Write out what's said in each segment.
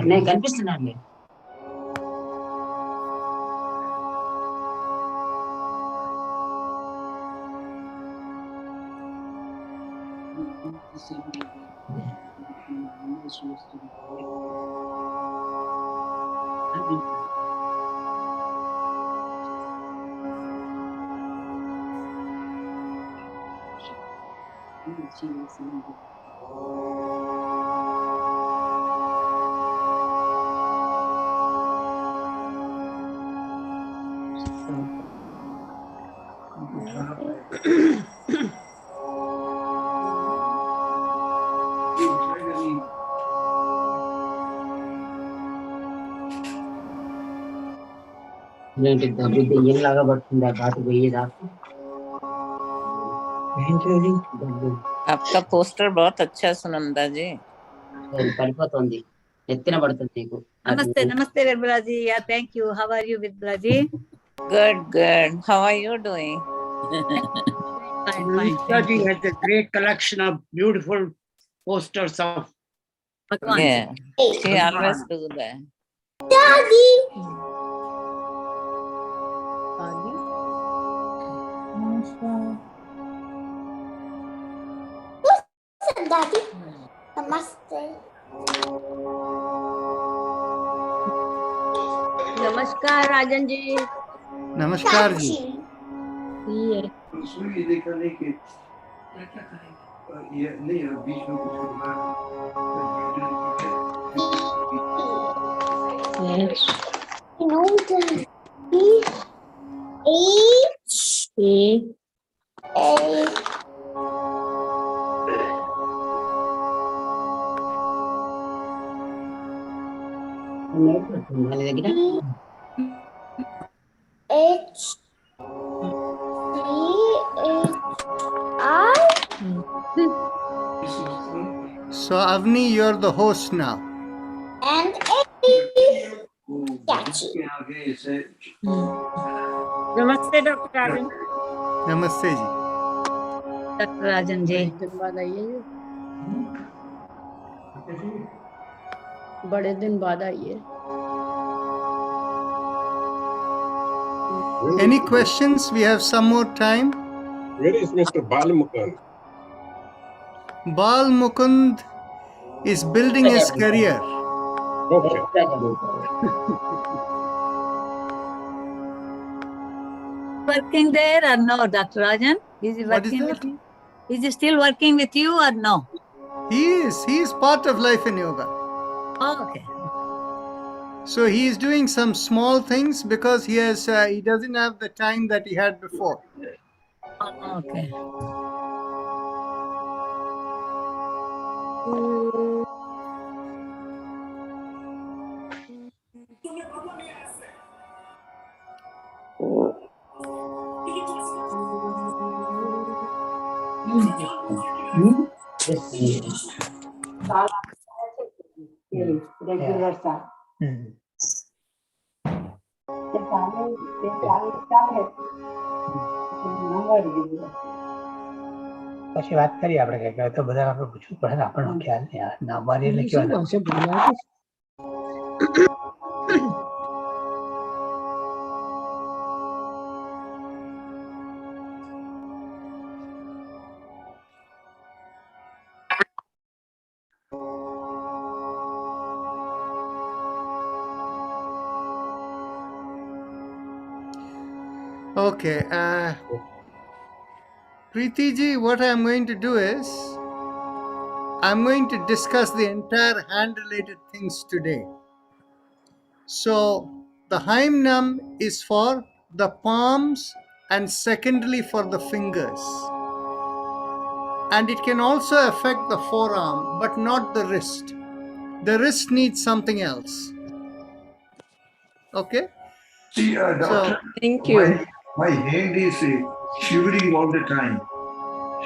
నేను కనిపిస్తున్నాను. ఏంలాగా పడుతుంది ఆ ఘాటు పోయేదాకా. आपका पोस्टर बहुत अच्छा है सुनंदा जी. పడిపోతుంది, ఎత్తిన పడుతుంది నీకు. Namaste, namaste, Virbalaji. Yeah, thank you. How are you, Virbalaji? Good, good. How are you doing? Fine, fine. Ujjayi has a great collection of beautiful posters of Bhagwan. Yeah, she always do that. Daddy. Daddy. Namaste. Namaskar, Rajan ji. नमस्कार जी. So Avni, you're the host now. And Namaste, Dr. Rajan. नमस्ते जी. Dr. Rajan ji. बड़े दिन बाद आई है. Any questions? We have some more time. Where is Mr. Balmukund? Bal Mukund is building his career. Okay. Working there or no, Dr. Rajan? Is he What is working that? with you? Is he still working with you or no? He is part of life in yoga. Oh, okay. So he is doing some small things because he doesn't have the time that he had before. Oh, okay. પછી વાત કરીએ આપણે કઈ તો બધા આપણે પૂછવું પડે ને, આપણને ખ્યાલ નહીં ના મારી એટલે કેવા Okay. Preeti ji, what I'm going to do is I'm going to discuss the entire hand-related things today. So the Haim Nam is for the palms and secondly for the fingers. And it can also affect the forearm, but not the wrist. The wrist needs something else. Okay? See, doctor, Thank you. my hand is shivering all the time.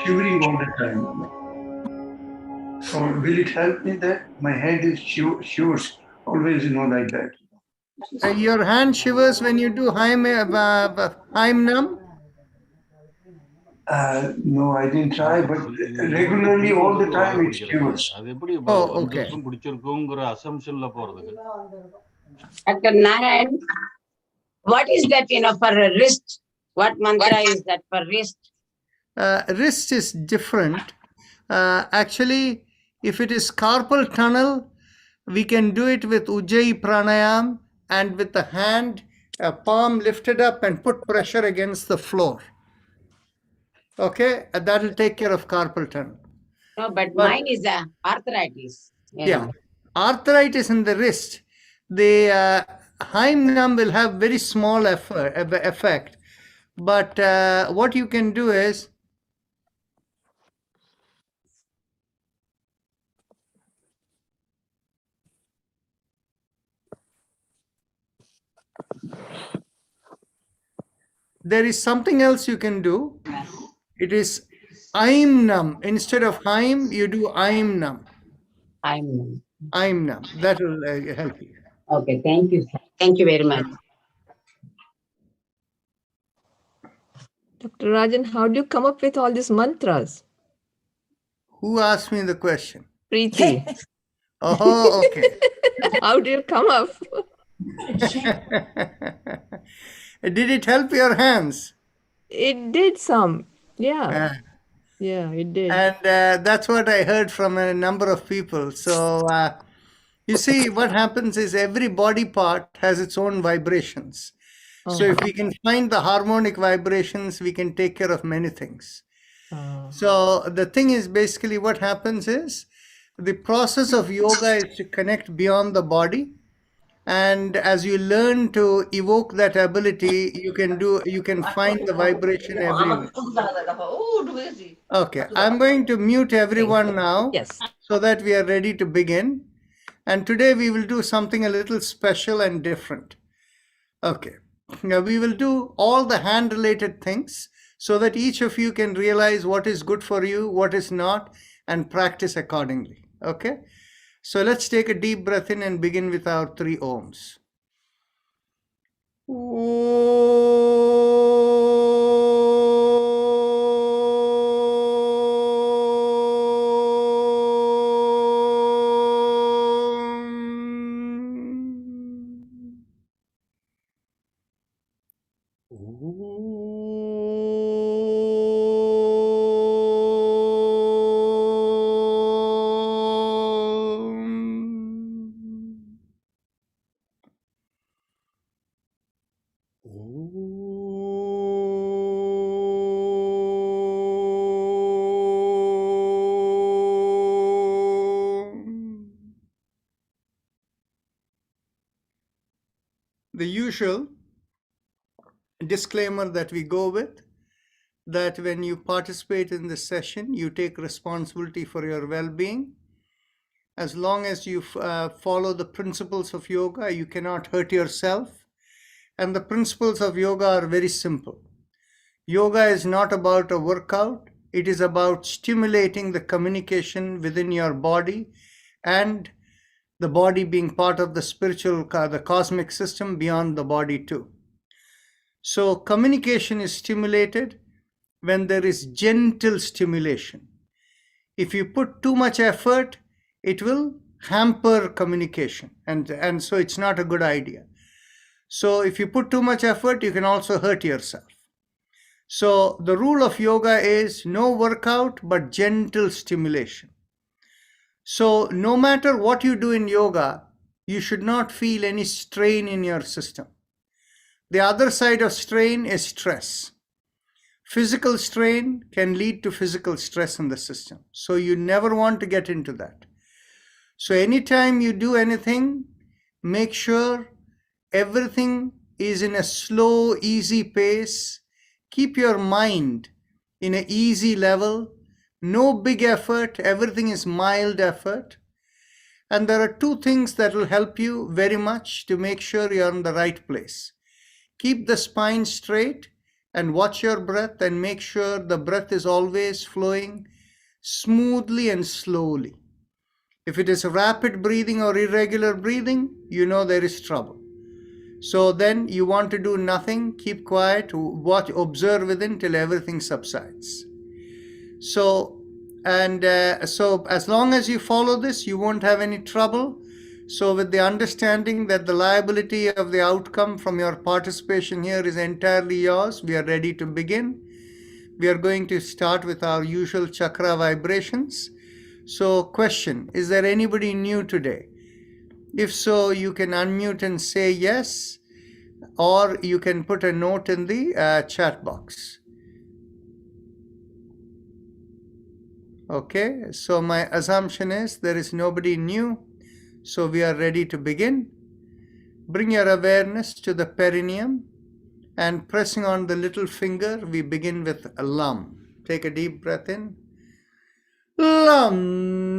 Shivering all the time. So will it help me that my hand is shivers always, like that? Your hand shivers when you do Haim Nam? No, I didn't try, but regularly all the time it shivers. Oh, okay. Dr. Narayan, what is that, for a wrist? What mantra is that for wrist? Wrist is different. Actually, if it is carpal tunnel, we can do it with Ujjayi Pranayama and with the hand, palm lifted up and put pressure against the floor. Okay, that will take care of carpal tunnel. No, but mine is arthritis. Yeah, arthritis in the wrist. The Heimnam will have very small effect. But what you can do is, there is something else you can do. It is Aimnam. Instead of Haim, you do Aimnam. Aimnam. That will help you. Okay, thank you. Thank you very much. Dr. Rajan, how do you come up with all these mantras? Who asked me the question? Preeti. Oh, okay. How do you come up? Did it help your hands? It did some. Yeah. Yeah, it did. And that's what I heard from a number of people. So, you see, what happens is every body part has its own vibrations. So if we can find the harmonic vibrations, we can take care of many things. So the thing is, basically what happens is the process of yoga is to connect beyond the body. And as you learn to evoke that ability, you can find the vibration everywhere. Okay, I'm going to mute everyone now. Yes. So that we are ready to begin. And today we will do something a little special and different. Okay. Now we will do all the hand related things so that each of you can realize what is good for you, what is not, and practice accordingly. Okay. So let's take a deep breath in and begin with our 3 ohms. The usual disclaimer that we go with, that when you participate in this session, you take responsibility for your well-being. As long as you follow the principles of yoga, you cannot hurt yourself. And the principles of yoga are very simple. Yoga is not about a workout. It is about stimulating the communication within your body, and the body being part of the spiritual, the cosmic system beyond the body too. So communication is stimulated when there is gentle stimulation. If you put too much effort, it will hamper communication, and so it's not a good idea. So if you put too much effort, you can also hurt yourself. So the rule of yoga is no workout, but gentle stimulation. So no matter what you do in yoga, you should not feel any strain in your system. The other side of strain is stress. Physical strain can lead to physical stress in the system. So you never want to get into that. So anytime you do anything, make sure everything is in a slow, easy pace. Keep your mind in an easy level. No big effort, everything is mild effort. And there are 2 things that will help you very much to make sure you're in the right place. Keep the spine straight and watch your breath, and make sure the breath is always flowing smoothly and slowly. If it is rapid breathing or irregular breathing, you know there is trouble. So then you want to do nothing, keep quiet, watch, observe within till everything subsides. So, so as long as you follow this, you won't have any trouble. So with the understanding that the liability of the outcome from your participation here is entirely yours, we are ready to begin. We are going to start with our usual chakra vibrations. So question, is there anybody new today? If so, you can unmute and say yes, or you can put a note in the chat box. Okay, so my assumption is there is nobody new, so we are ready to begin. Bring your awareness to the perineum, and pressing on the little finger, we begin with a lum. Take a deep breath in. Lum.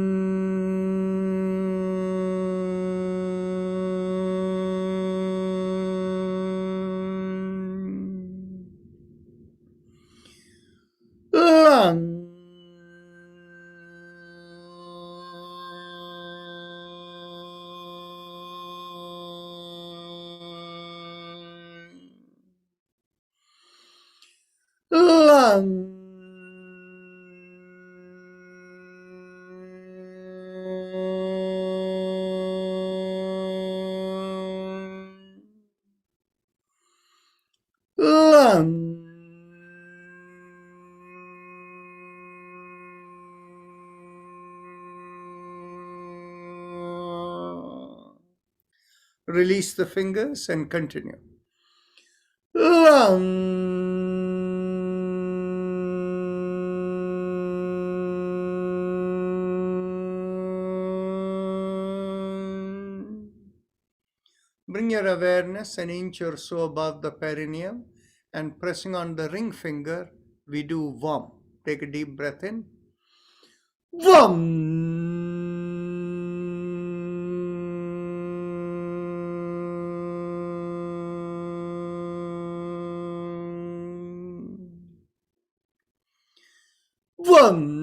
Lum. Lum. Lum. Release the fingers and continue. Bring your awareness an inch or so above the perineum, and pressing on the ring finger, we do Vam. Take a deep breath in. Vam. Vam.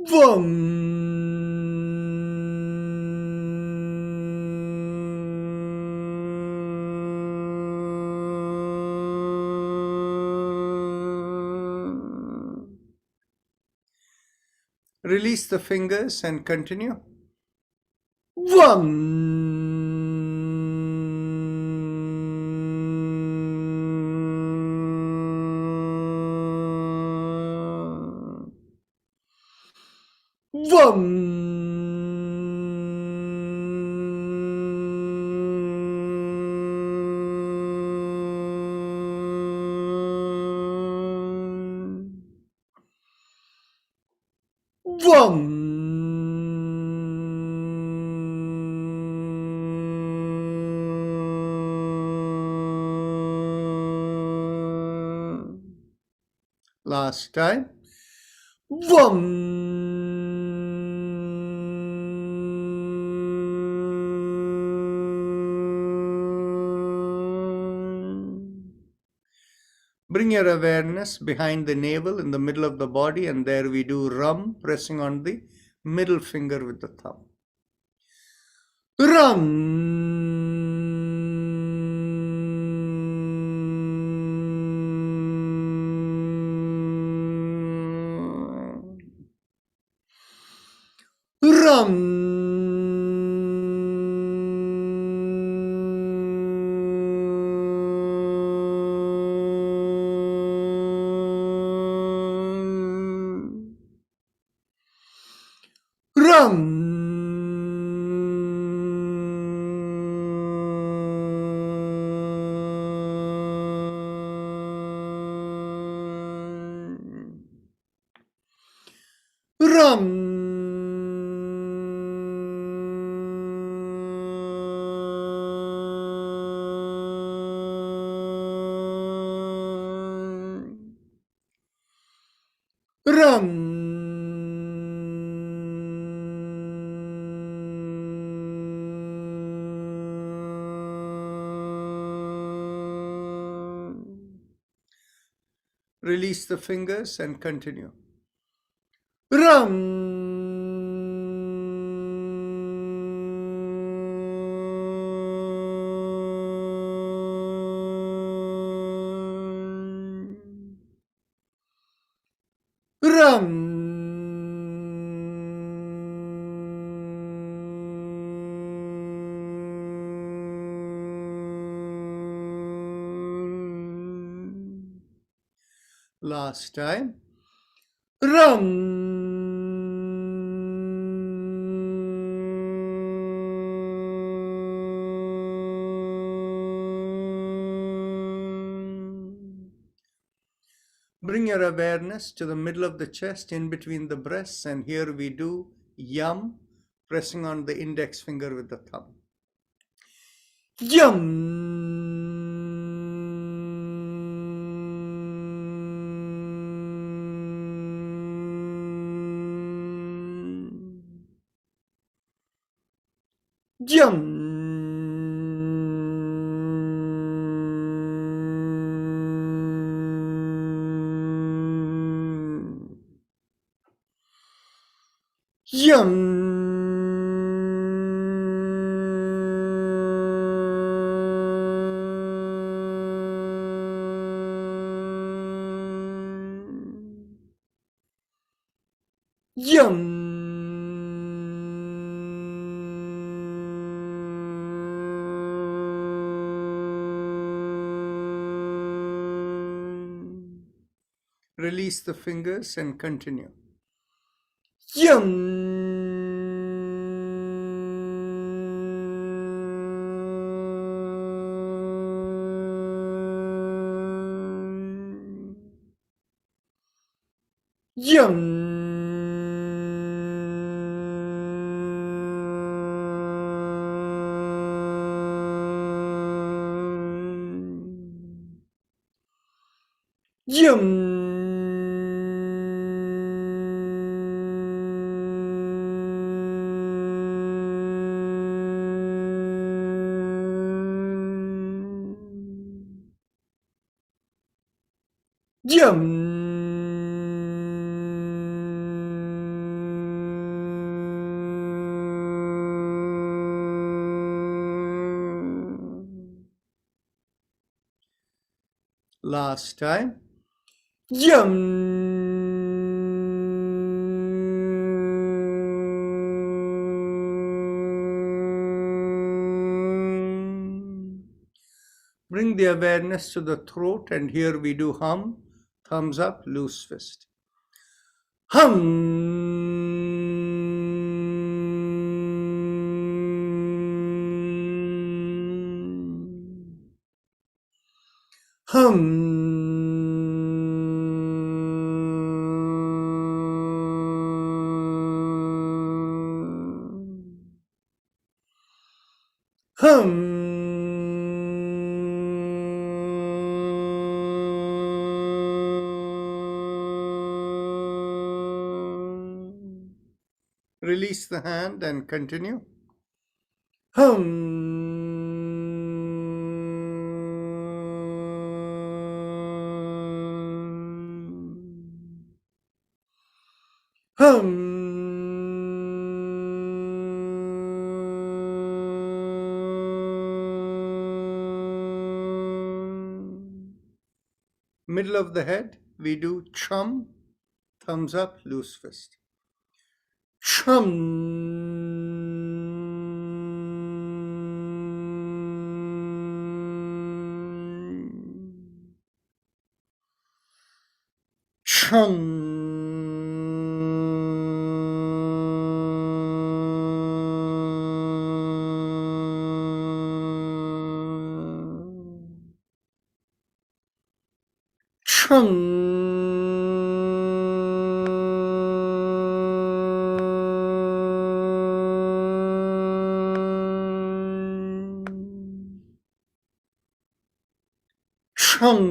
Vam. Release the fingers and continue. Vam. Vam. Vam. Last time. Vam. Bring your awareness behind the navel in the middle of the body, and there we do Ram, pressing on the middle finger with the thumb. Ram. Ram. Ram. Ram. Ram. Release the fingers and continue. Ram. Ram. Last time. Ram. Bring your awareness to the middle of the chest, in between the breasts, and here we do yum, pressing on the index finger with the thumb. Yum. Yum. Yum. Yum. Release the fingers and continue. Yum. Yum. Yum. Yum. Last time. Yum. Bring the awareness to the throat, and here we do hum, thumbs up, loose fist. Hum. Hum. Hum. Release the hand and continue. Hum. Hum. Middle of the head, we do chum, thumbs up, loose fist. Chum. Chum. Chum. Chum.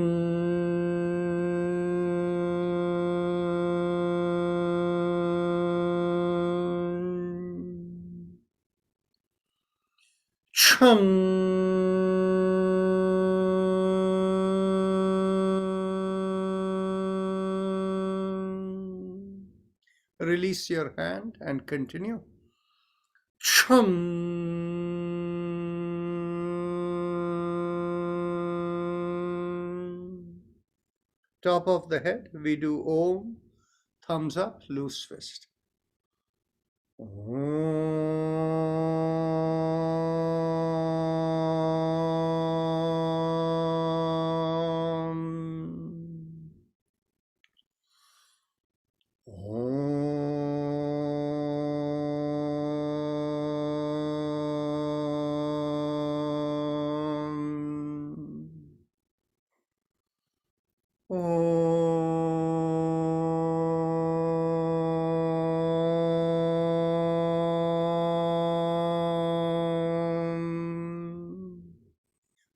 Chum. Release your hand and continue. Chum. Top of the head, we do Om, thumbs up, loose fist.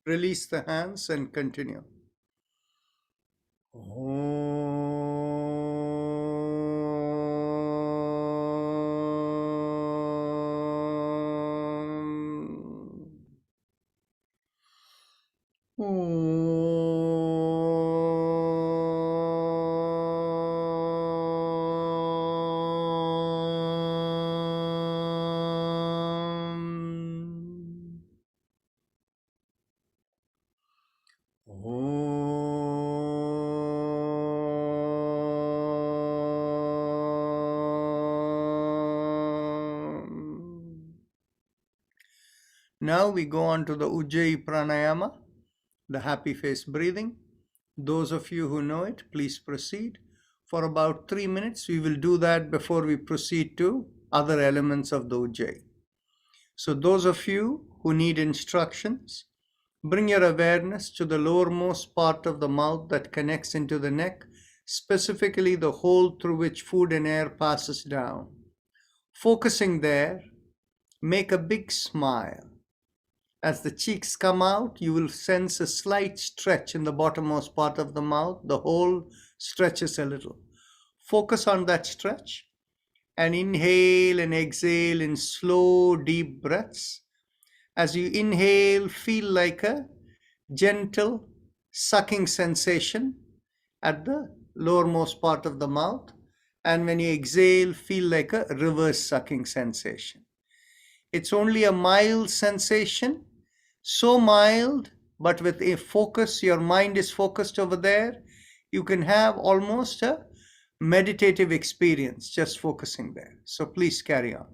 Release the hands and continue. Now we go on to the Ujjayi Pranayama, the happy face breathing. Those of you who know it, please proceed. For about 3 minutes, we will do that before we proceed to other elements of the Ujjayi. So those of you who need instructions, bring your awareness to the lowermost part of the mouth that connects into the neck, specifically the hole through which food and air passes down. Focusing there, make a big smile. As the cheeks come out, you will sense a slight stretch in the bottommost part of the mouth. The hole stretches a little. Focus on that stretch and inhale and exhale in slow, deep breaths. As you inhale, feel like a gentle sucking sensation at the lowermost part of the mouth. And when you exhale, feel like a reverse sucking sensation. It's only a mild sensation, so mild, but with a focus, your mind is focused over there, you can have almost a meditative experience just focusing there. So please carry on.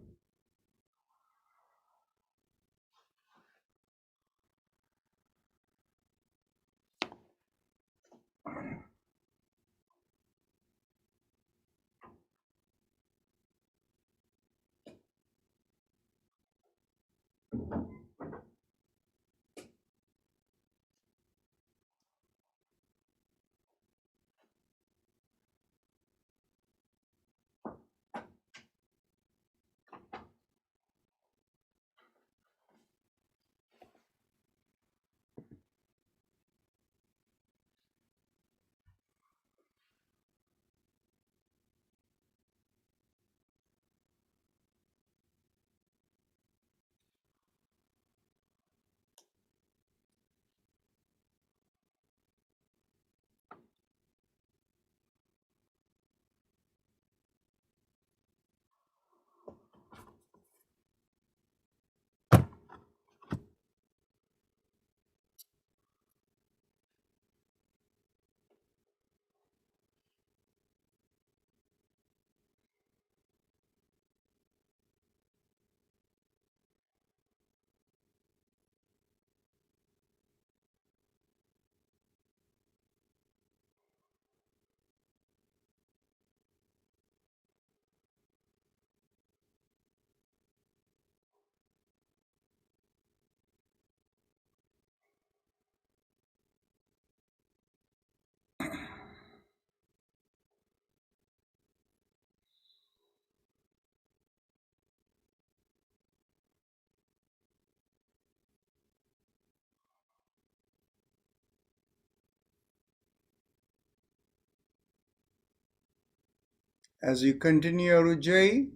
As you continue your Ujjayi,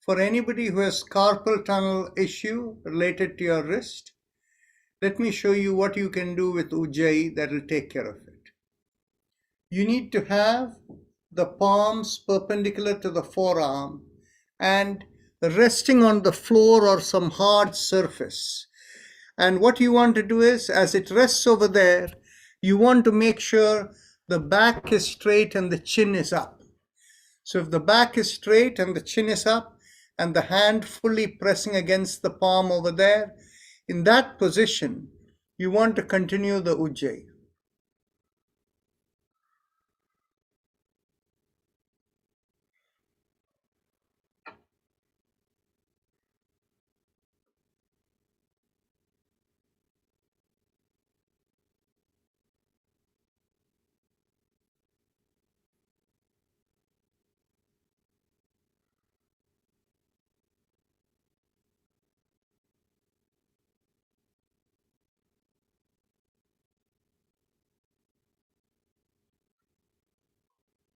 for anybody who has carpal tunnel issue related to your wrist, let me show you what you can do with Ujjayi that will take care of it. You need to have the palms perpendicular to the forearm and resting on the floor or some hard surface. And what you want to do is, as it rests over there, you want to make sure the back is straight and the chin is up. So if the back is straight and the chin is up and the hand fully pressing against the palm over there, in that position, you want to continue the Ujjayi.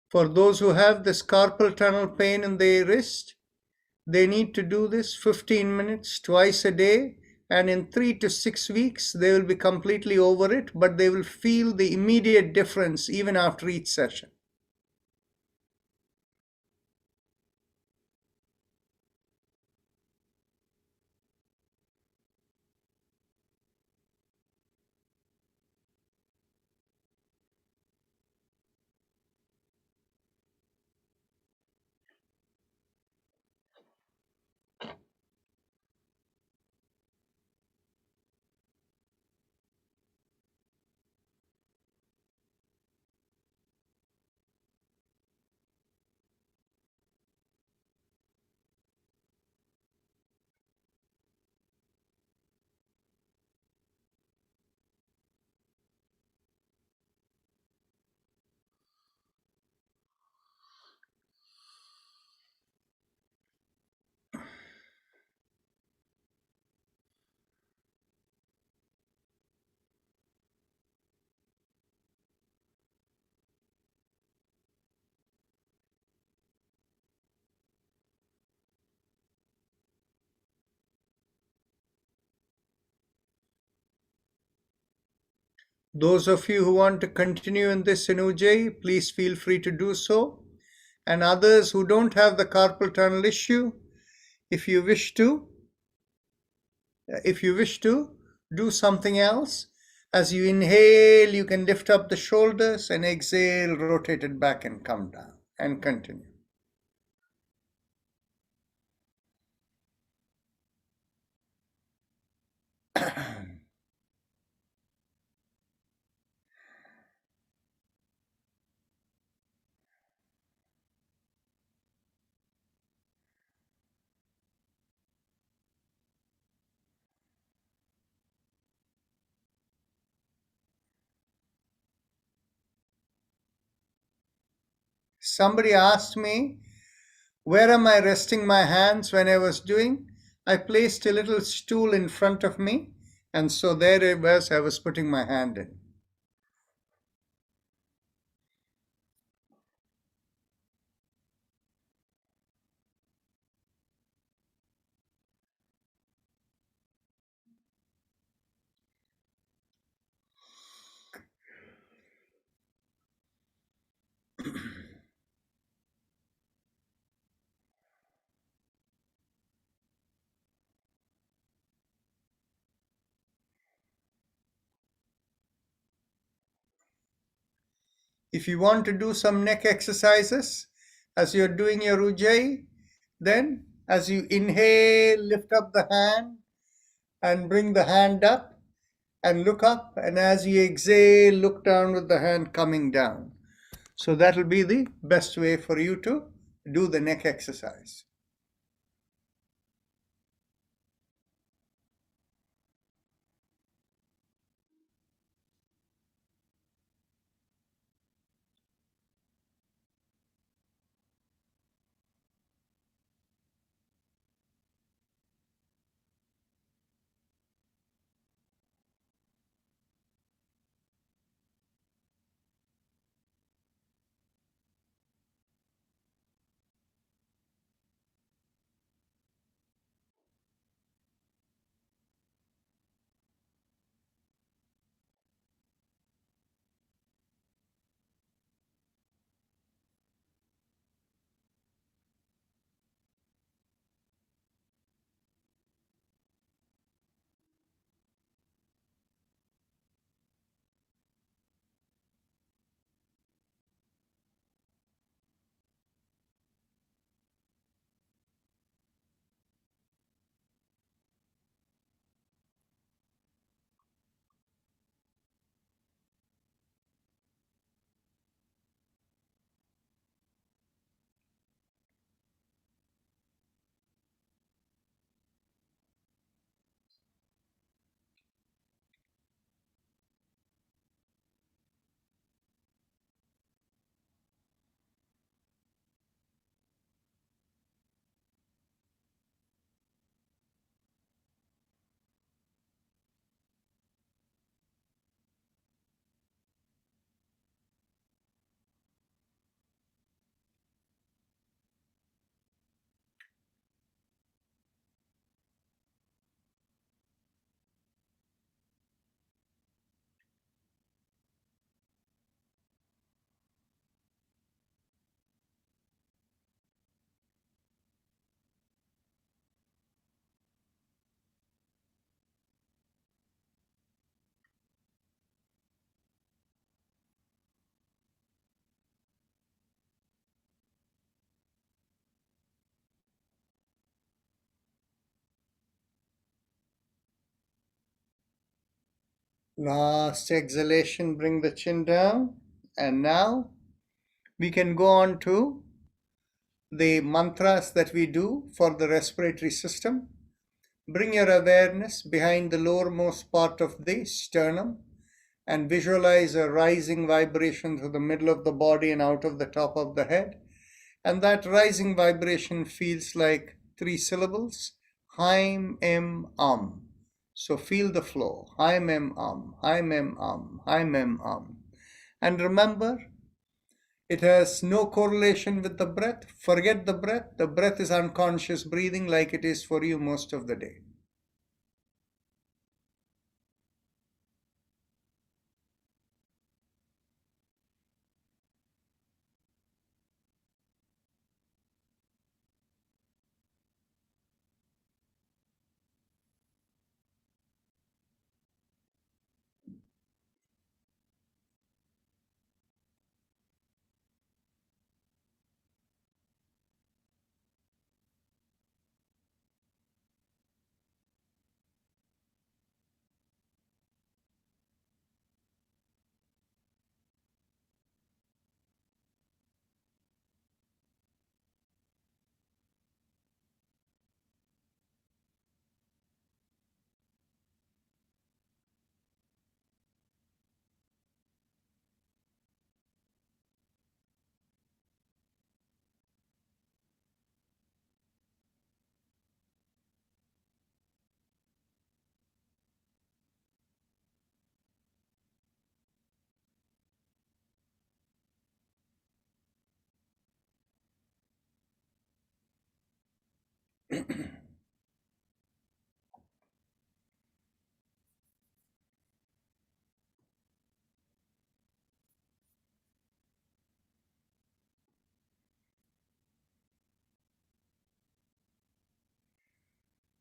For those who have this carpal tunnel pain in their wrist, they need to do this 15 minutes twice a day, and in 3 to 6 weeks they will be completely over it, but they will feel the immediate difference even after each session. Those of you who want to continue in this in Ujjayi, please feel free to do so. And others who don't have the carpal tunnel issue, if you wish to do something else, as you inhale, you can lift up the shoulders, and exhale, rotate it back and come down, and continue. Somebody asked me, where am I resting my hands when I was doing? I placed a little stool in front of me, and so there it was, I was putting my hand in. If you want to do some neck exercises as you're doing your Ujjayi, then as you inhale, lift up the hand and bring the hand up and look up, and as you exhale, look down with the hand coming down. So that will be the best way for you to do the neck exercise. Last exhalation, bring the chin down. And now we can go on to the mantras that we do for the respiratory system. Bring your awareness behind the lowermost part of the sternum and visualize a rising vibration through the middle of the body and out of the top of the head. And that rising vibration feels like 3 syllables, Haim, Em, So feel the flow, Haim, Em, Haim, Em, Haim, Em, And remember, it has no correlation with the breath. Forget the breath. The breath is unconscious breathing like it is for you most of the day.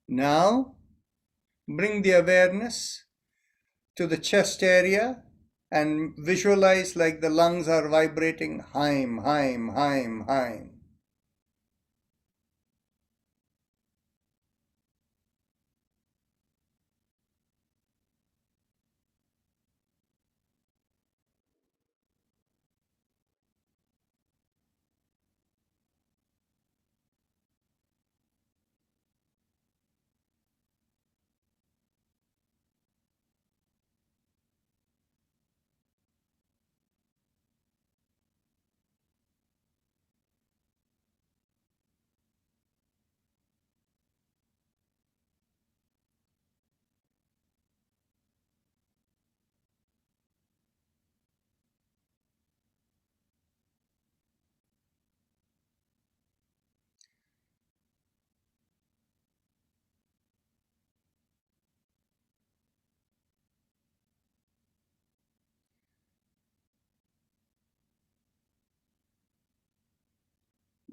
Now, bring the awareness to the chest area and visualize like the lungs are vibrating Haim, Haim, Haim, Haim.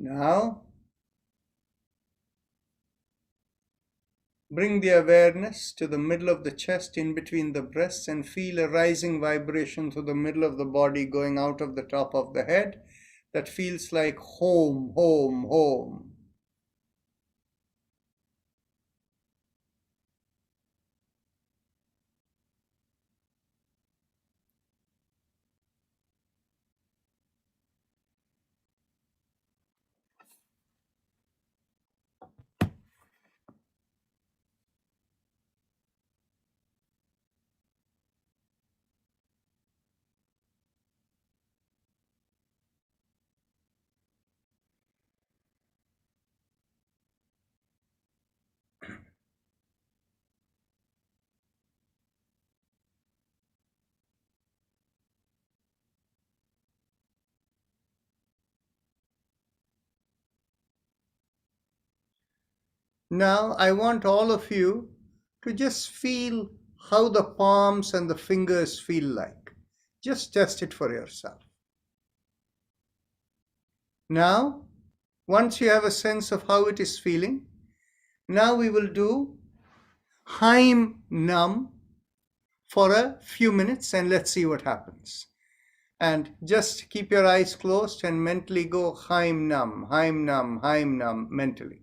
Now, bring the awareness to the middle of the chest in between the breasts and feel a rising vibration through the middle of the body going out of the top of the head that feels like home, home, home. Now I want all of you to just feel how the palms and the fingers feel like. Just test it for yourself. Now, once you have a sense of how it is feeling, now we will do Haim Nam for a few minutes and let's see what happens. And just keep your eyes closed and mentally go Haim Nam, Haim Nam, Haim Nam mentally.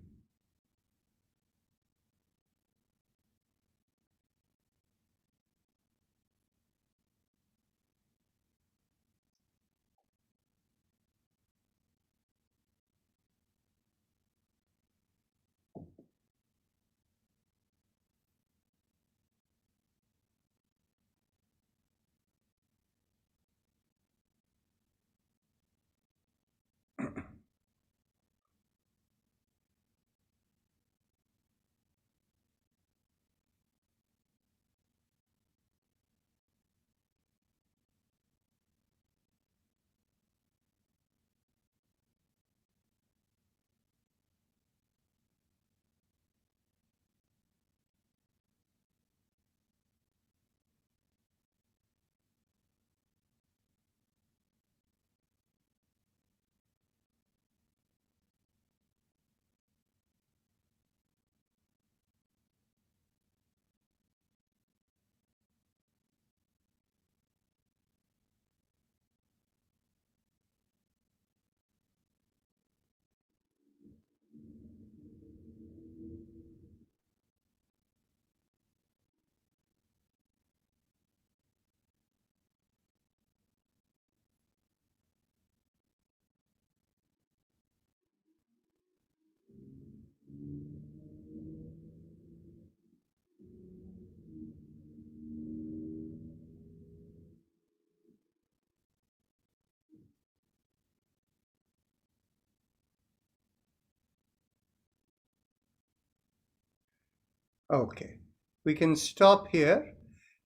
Okay, we can stop here.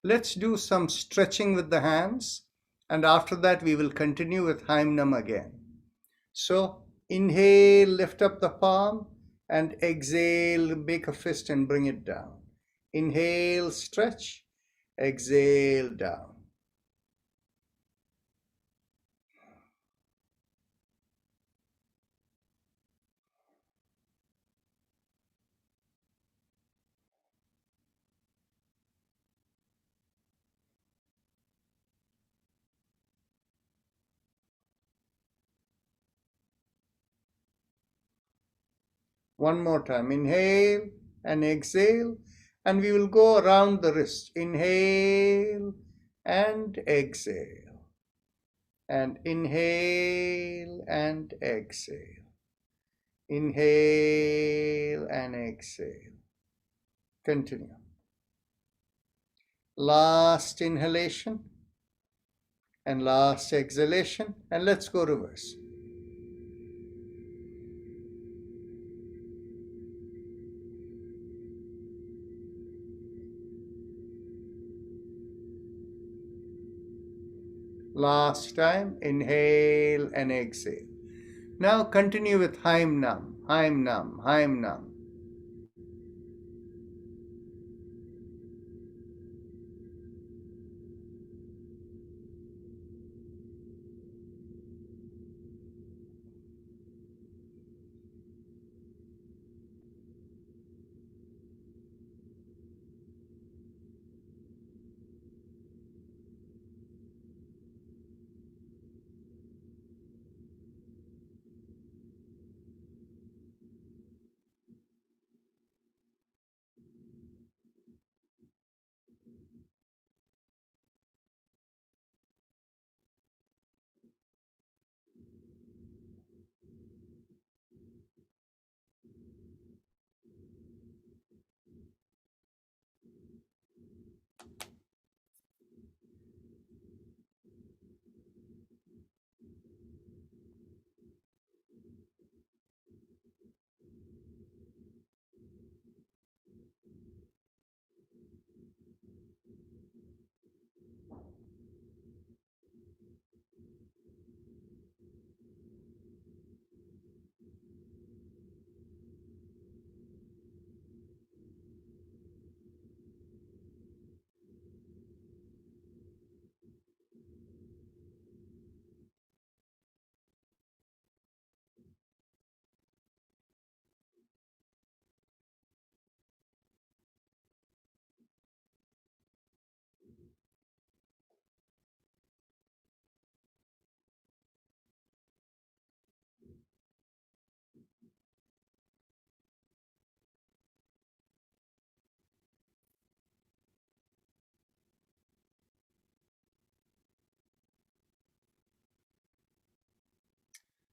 Let's do some stretching with the hands, and after that we will continue with Haimnam again. So inhale, lift up the palm, and exhale, make a fist and bring it down. Inhale, stretch, exhale, down. One more time. Inhale and exhale, and we will go around the wrist. Inhale and exhale, and inhale and exhale. Inhale and exhale. Continue. Last inhalation and last exhalation, and let's go reverse. Last time, inhale and exhale. Now continue with Haimnam, Haimnam, Haimnam.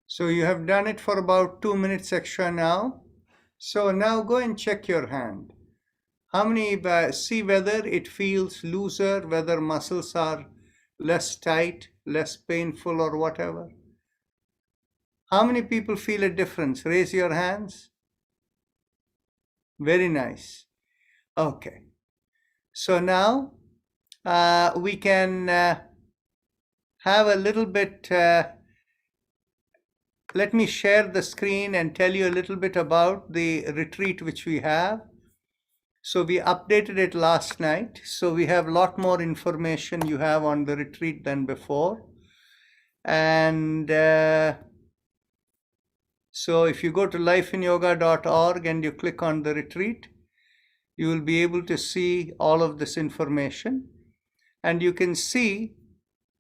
So you have done it for about 2 minutes extra now. So now go and check your hand. How many, see whether it feels looser, whether muscles are less tight, less painful or whatever. How many people feel a difference? Raise your hands. Very nice. Okay. So now we can have a little bit, let me share the screen and tell you a little bit about the retreat which we have. So we updated it last night. So we have a lot more information you have on the retreat than before. And so if you go to lifeinyoga.org and you click on the retreat, you will be able to see all of this information. And you can see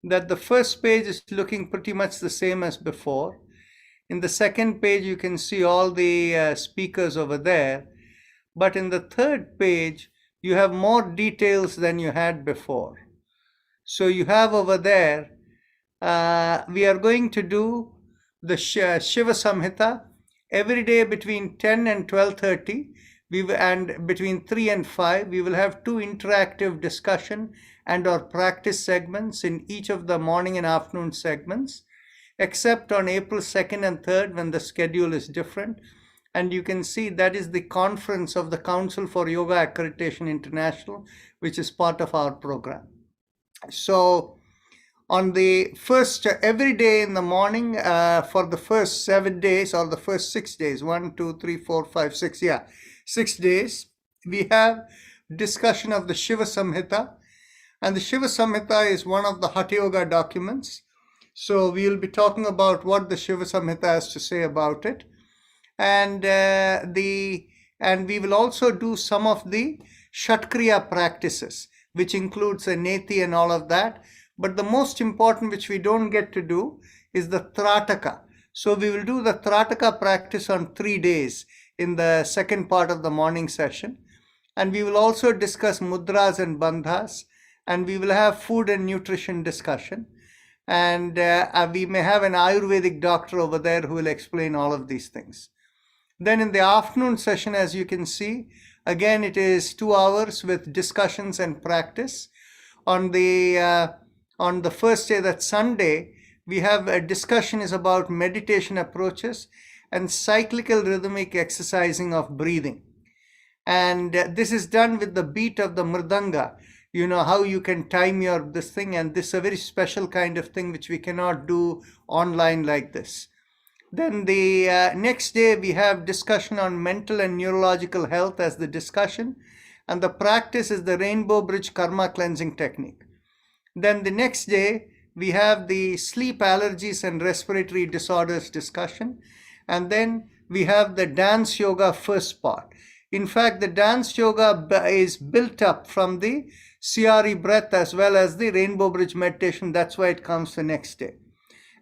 that the first page is looking pretty much the same as before. In the second page, you can see all the speakers over there. But in the third page, you have more details than you had before. So you have over there, we are going to do the Shiva Samhita every day between 10 and 12:30. And between 3 and 5, we will have 2 interactive discussion and or practice segments in each of the morning and afternoon segments, except on April 2nd and 3rd when the schedule is different. And you can see that is the conference of the Council for Yoga Accreditation International, which is part of our program. So on the first, every day in the morning, for the first 7 days or the first 6 days, 1, 2, 3, 4, 5, 6, 6 days, we have discussion of the Shiva Samhita. And the Shiva Samhita is one of the Hatha Yoga documents. So we will be talking about what the Shiva Samhita has to say about it. And we will also do some of the Shatkriya practices, which includes a Neti and all of that. But the most important, which we don't get to do, is the Trataka. So we will do the Trataka practice on 3 days in the second part of the morning session. And we will also discuss mudras and bandhas. And we will have food and nutrition discussion. And we may have an Ayurvedic doctor over there who will explain all of these things. Then in the afternoon session, as you can see, again, it is 2 hours with discussions and practice. On the first day, that's Sunday, we have a discussion is about meditation approaches and cyclical rhythmic exercising of breathing. And this is done with the beat of the mridanga. You know how you can time this thing, and this is a very special kind of thing which we cannot do online like this. Then the next day we have discussion on mental and neurological health as the discussion, and the practice is the Rainbow Bridge Karma Cleansing Technique. Then the next day we have the sleep allergies and respiratory disorders discussion, and then we have the dance yoga first part. In fact, the dance yoga is built up from the CRE breath as well as the Rainbow Bridge meditation. That's why it comes the next day.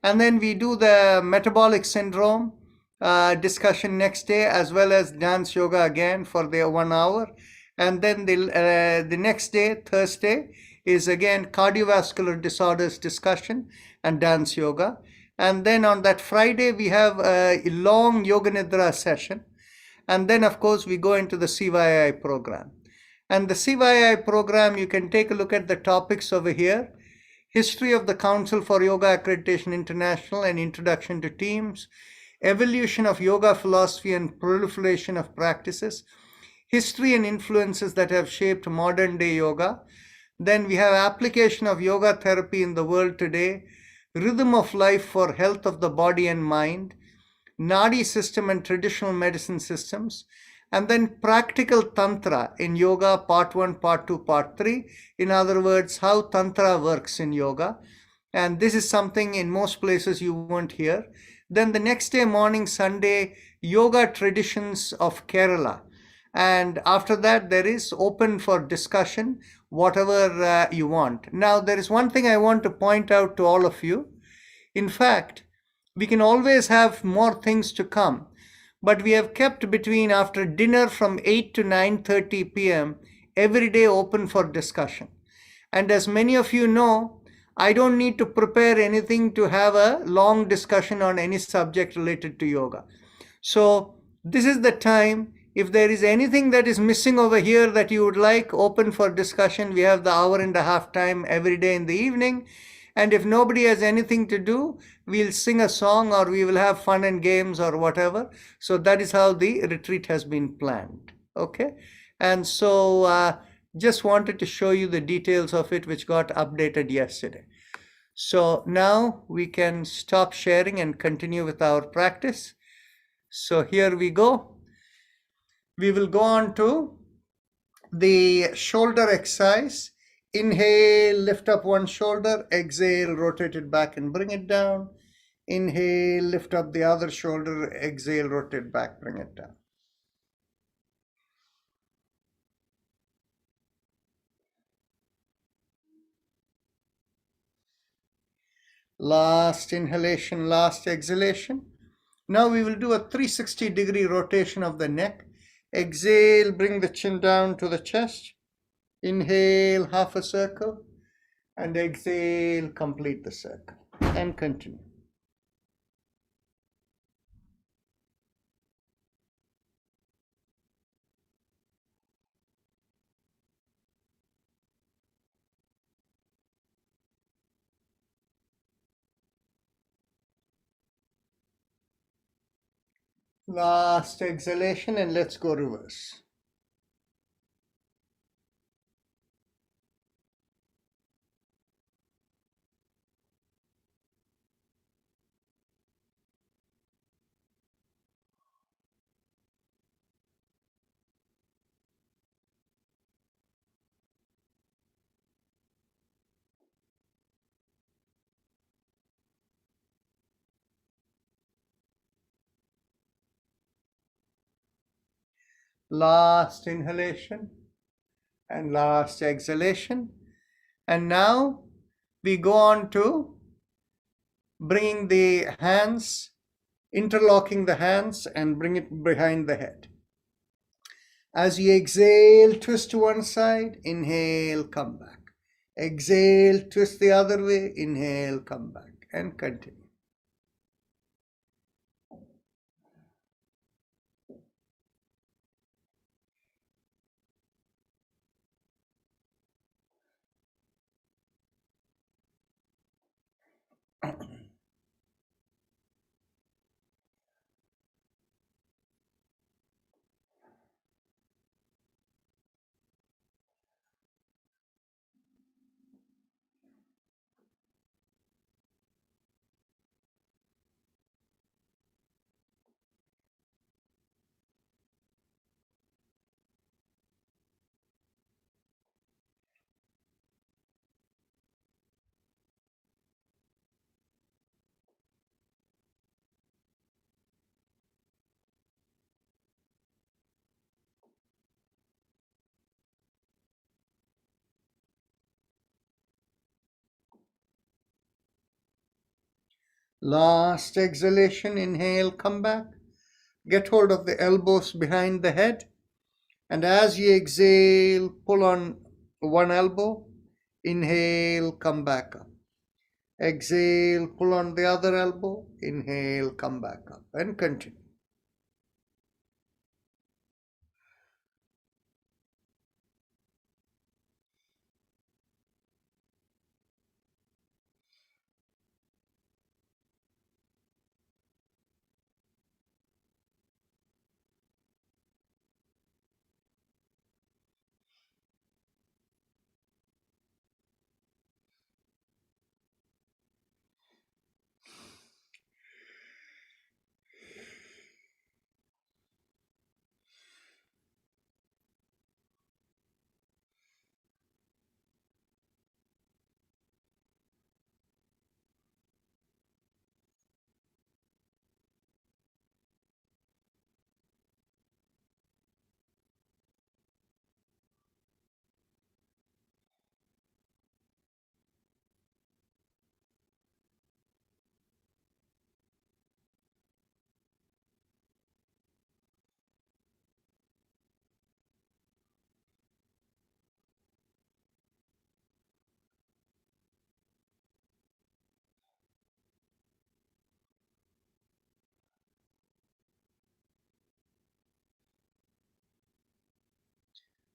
And then we do the metabolic syndrome discussion next day, as well as dance yoga again for the 1 hour. And then the next day, Thursday, is again cardiovascular disorders discussion and dance yoga. And then on that Friday, we have a long yoga nidra session. And then, of course, we go into the CYI program. And the CYI program, you can take a look at the topics over here. History of the Council for Yoga Accreditation International and Introduction to Teams. Evolution of Yoga Philosophy and Proliferation of Practices. History and influences that have shaped modern day yoga. Then we have application of yoga therapy in the world today. Rhythm of life for health of the body and mind. Nadi system and traditional medicine systems, and then practical tantra in yoga, part 1, part 2, part 3. In other words, how tantra works in yoga. And this is something in most places you won't hear. Then the next day morning, Sunday, yoga traditions of Kerala. And after that, there is open for discussion, whatever you want. Now, there is one thing I want to point out to all of you. In fact, we can always have more things to come, but we have kept between after dinner from 8 to 9:30 p.m. every day open for discussion. And as many of you know, I don't need to prepare anything to have a long discussion on any subject related to yoga. So this is the time. If there is anything that is missing over here that you would like open for discussion, we have the 1.5 hour time every day in the evening. And if nobody has anything to do, we'll sing a song or we will have fun and games or whatever. So that is how the retreat has been planned. Okay. And so just wanted to show you the details of it, which got updated yesterday. So now we can stop sharing and continue with our practice. So here we go. We will go on to the shoulder exercise. Inhale, lift up one shoulder. Exhale, rotate it back and bring it down. Inhale, lift up the other shoulder. Exhale, rotate back, bring it down. Last inhalation, last exhalation. Now we will do a 360-degree rotation of the neck. Exhale, bring the chin down to the chest. Inhale, half a circle, and exhale, complete the circle, and continue. Last exhalation, and let's go reverse. Last inhalation and last exhalation. And now we go on to bringing the hands, interlocking the hands and bring it behind the head. As you exhale, twist to one side, inhale, come back. Exhale, twist the other way, inhale, come back, and continue. Last exhalation, inhale, come back. Get hold of the elbows behind the head. And as you exhale, pull on one elbow. Inhale, come back up. Exhale, pull on the other elbow. Inhale, come back up, and continue.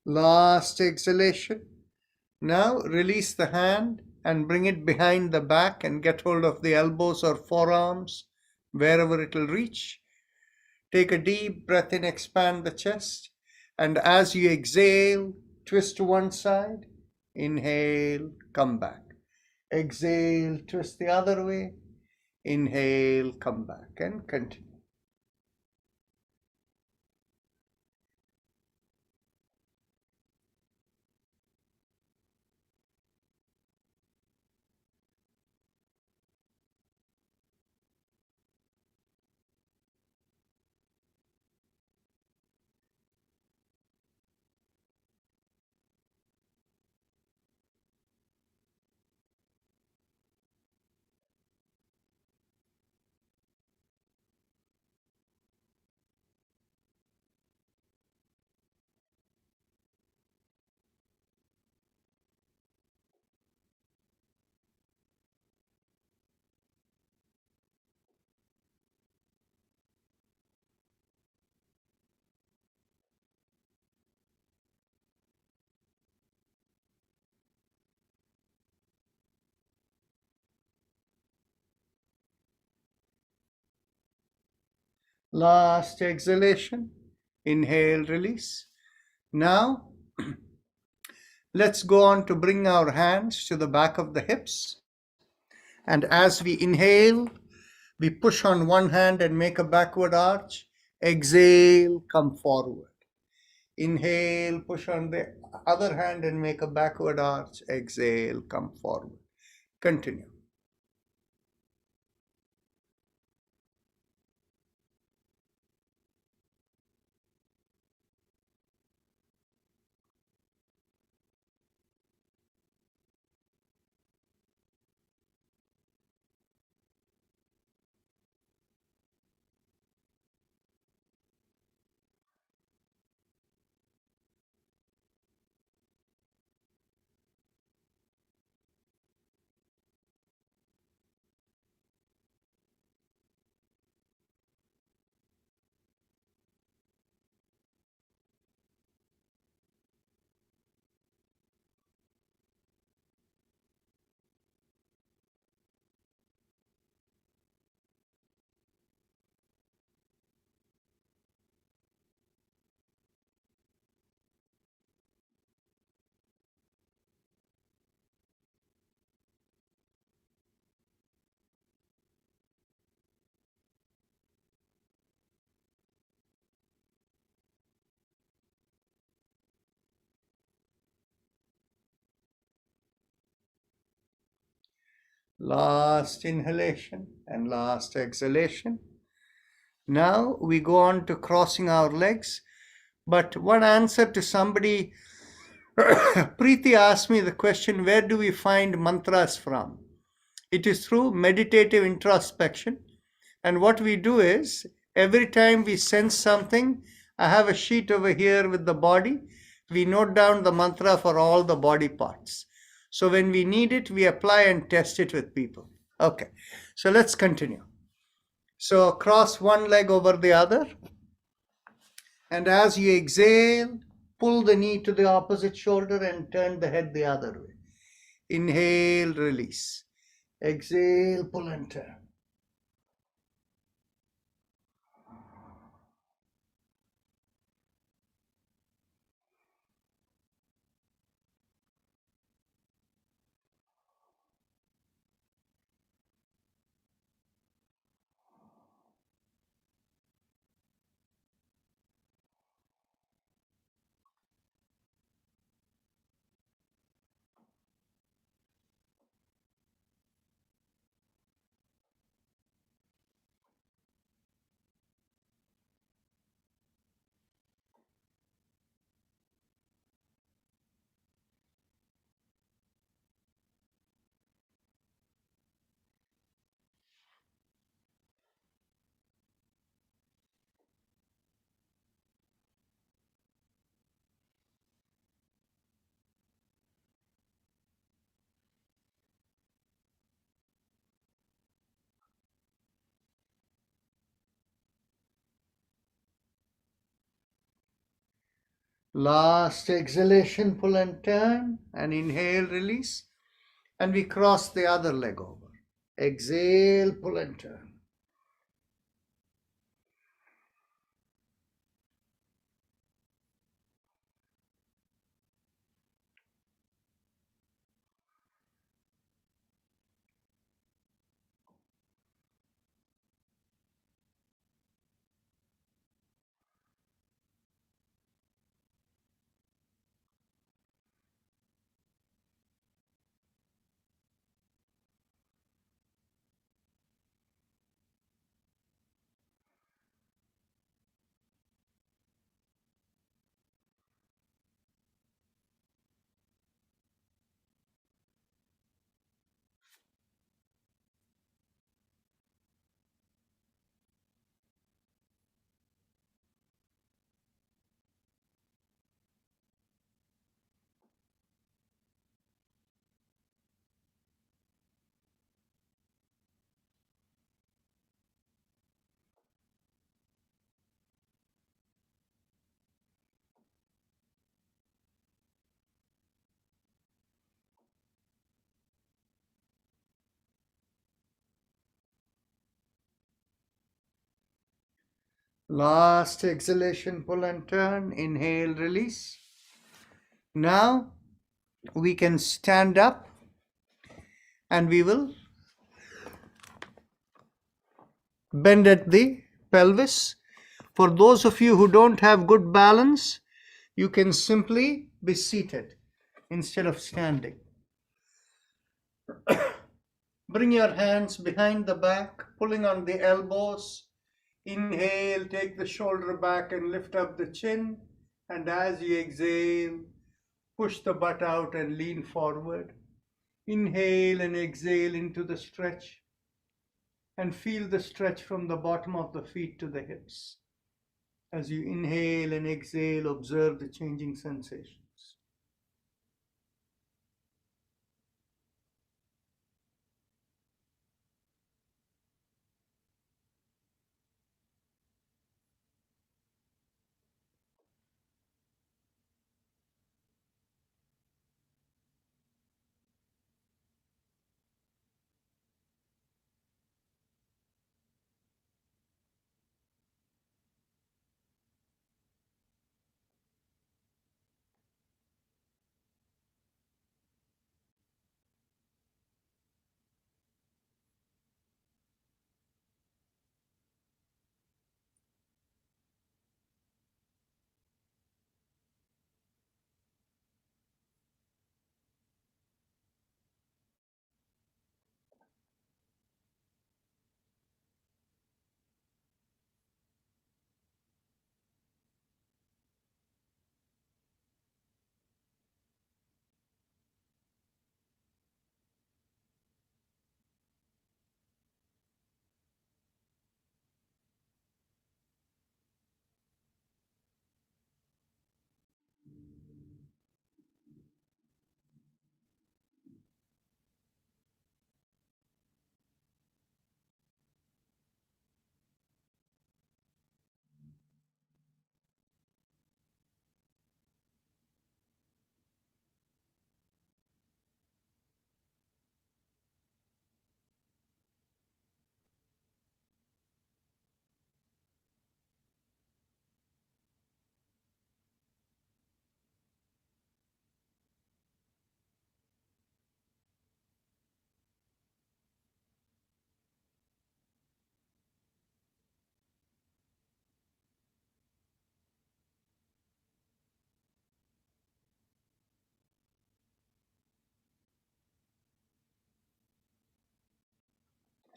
Last exhalation. Now release the hand and bring it behind the back and get hold of the elbows or forearms, wherever it will reach. Take a deep breath in, expand the chest. And as you exhale, twist to one side. Inhale, come back. Exhale, twist the other way. Inhale, come back, and continue. Last exhalation. Inhale, release. Now, let's go on to bring our hands to the back of the hips. And as we inhale, we push on one hand and make a backward arch. Exhale, come forward. Inhale, push on the other hand and make a backward arch. Exhale, come forward. Continue. Last inhalation and last exhalation. Now we go on to crossing our legs. But one answer to somebody, Preeti asked me the question, where do we find mantras from? It is through meditative introspection. And what we do is, every time we sense something, I have a sheet over here with the body. We note down the mantra for all the body parts. So when we need it, we apply and test it with people. Okay, so let's continue. So cross one leg over the other. And as you exhale, pull the knee to the opposite shoulder and turn the head the other way. Inhale, release. Exhale, pull and turn. Last exhalation, pull and turn, and inhale, release. And we cross the other leg over. Exhale, pull and turn. Last exhalation, pull and turn. Inhale, release. Now we can stand up and we will bend at the pelvis. For those of you who don't have good balance, you can simply be seated instead of standing. Bring your hands behind the back, pulling on the elbows. Inhale, take the shoulder back and lift up the chin. And as you exhale, push the butt out and lean forward. Inhale and exhale into the stretch. And feel the stretch from the bottom of the feet to the hips. As you inhale and exhale, observe the changing sensations.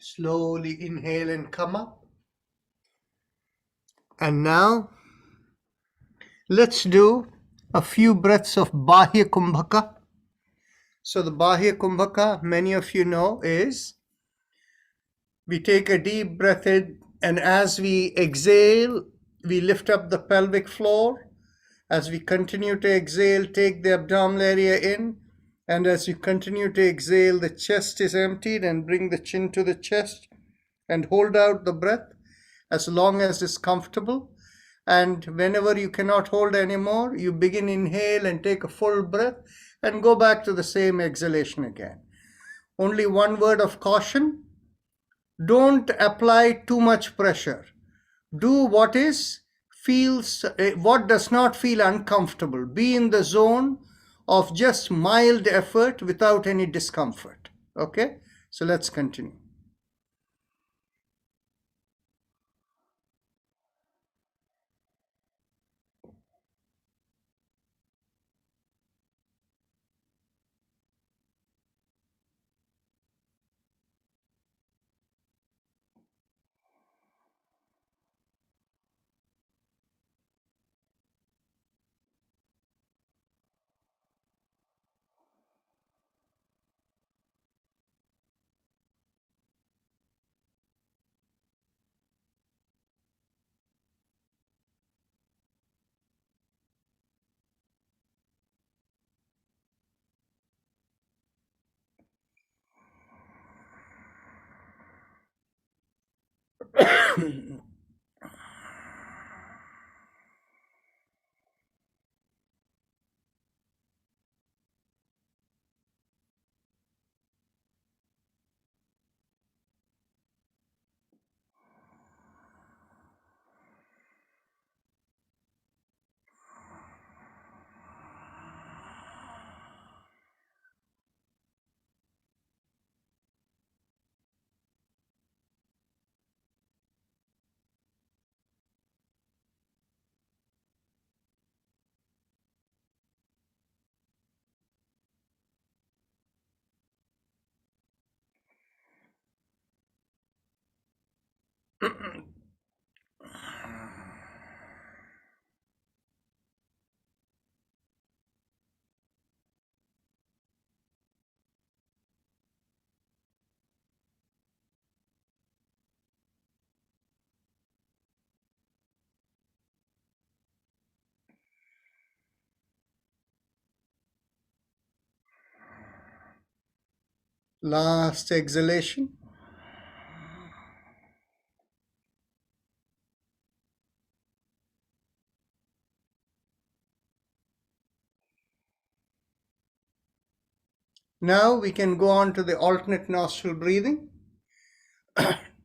Slowly inhale and come up. And now let's do a few breaths of Bahia Kumbhaka. So the Bahia Kumbhaka, many of you know, is we take a deep breath in, and as we exhale, we lift up the pelvic floor. As we continue to exhale, take the abdominal area in. And as you continue to exhale, the chest is emptied, and bring the chin to the chest and hold out the breath as long as it's comfortable. And whenever you cannot hold anymore, you begin inhale and take a full breath and go back to the same exhalation again. Only one word of caution: don't apply too much pressure. Do what does not feel uncomfortable. Be in the zone of just mild effort without any discomfort. Okay, so let's continue. Last exhalation. Now we can go on to the alternate nostril breathing.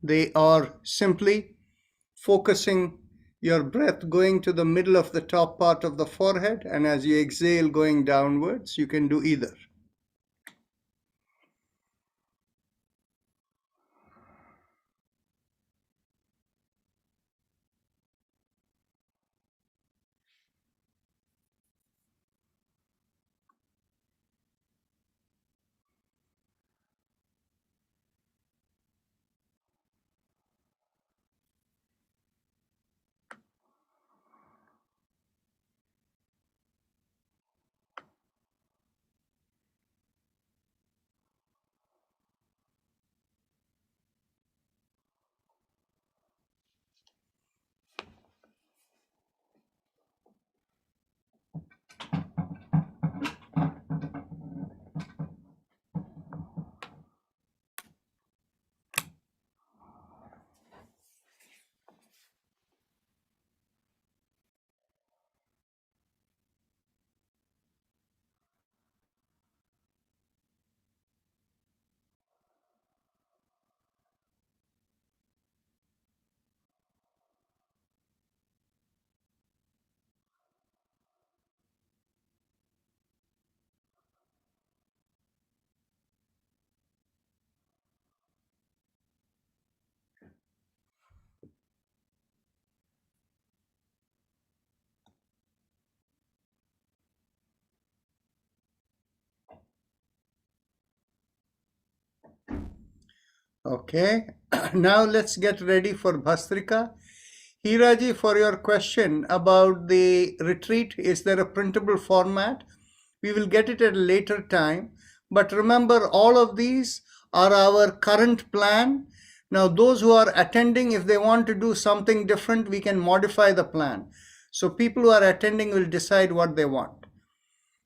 They are simply focusing your breath going to the middle of the top part of the forehead, and as you exhale going downwards, you can do either. Okay, now let's get ready for Bhastrika. Hiraji, for your question about the retreat, is there a printable format? We will get it at a later time. But remember, all of these are our current plan. Now, those who are attending, if they want to do something different, we can modify the plan. So people who are attending will decide what they want.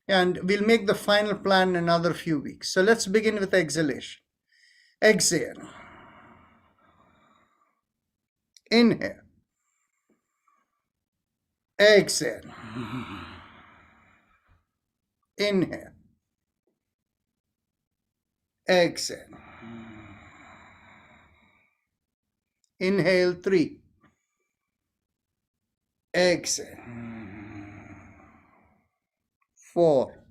And we'll make the final plan in another few weeks. So let's begin with exhalation. Exhale. Inhale. Exhale. Inhale. Exhale. Inhale 3. Exhale. 4.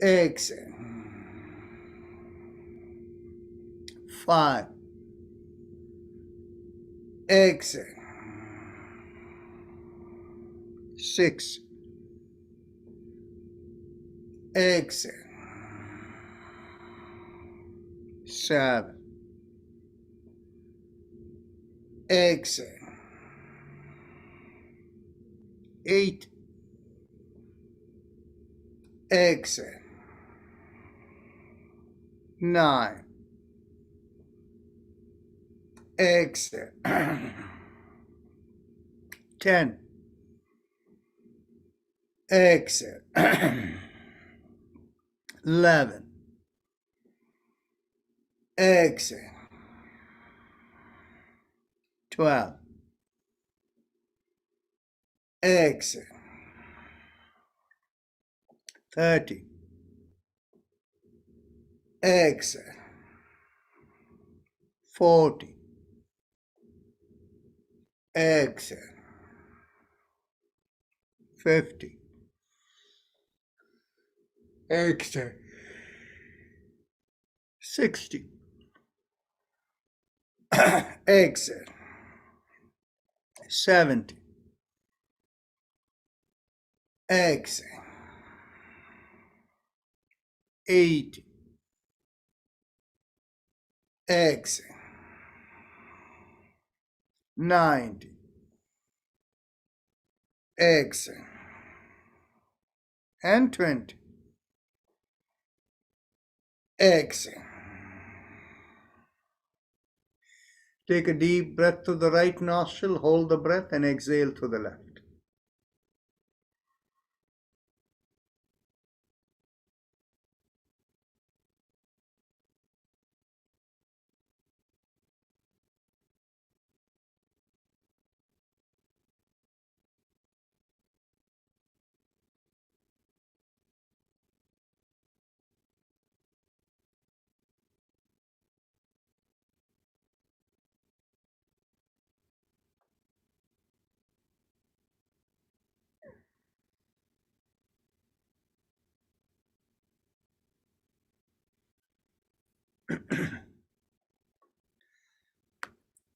Exhale. 5. Exhale. 6. Exhale. 7. Exhale. 8. Exhale. 9. Exhale. 10. Exhale. 11. Exhale. 12. Exhale. 13. Exhale. 14. Exhale. 50. Exhale. 60. Exhale. 70. Exhale. 80. Exhale. 90. Exhale. And 20. Exhale. Take a deep breath through the right nostril, hold the breath, and exhale through the left.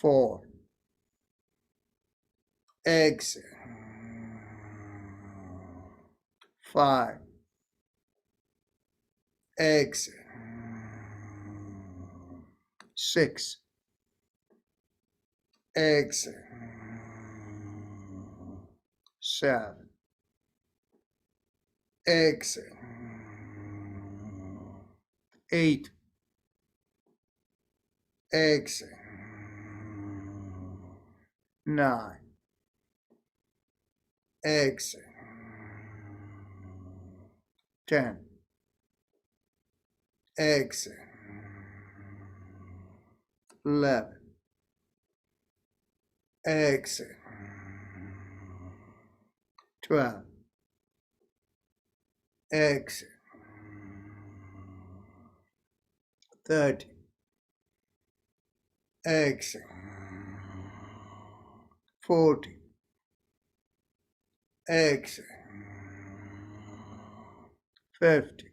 4. Exhale. 5. Exhale. 6. Exhale. 7. Exhale. 8. Exhale. 9. Exhale. 10. Exhale. 11. Exhale. 12. Exhale. 13. Exhale. 14. Exhale. 15.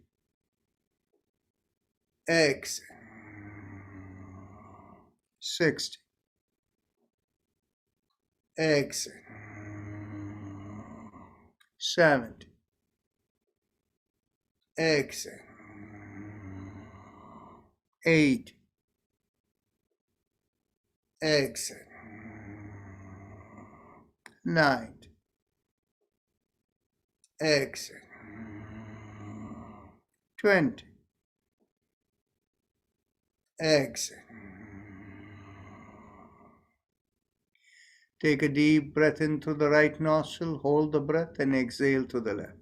Exhale. 60. Exhale. 70. Exhale. 80. Exhale. 90. Exhale. 20. Exhale. Take a deep breath in through the right nostril, hold the breath, and exhale to the left.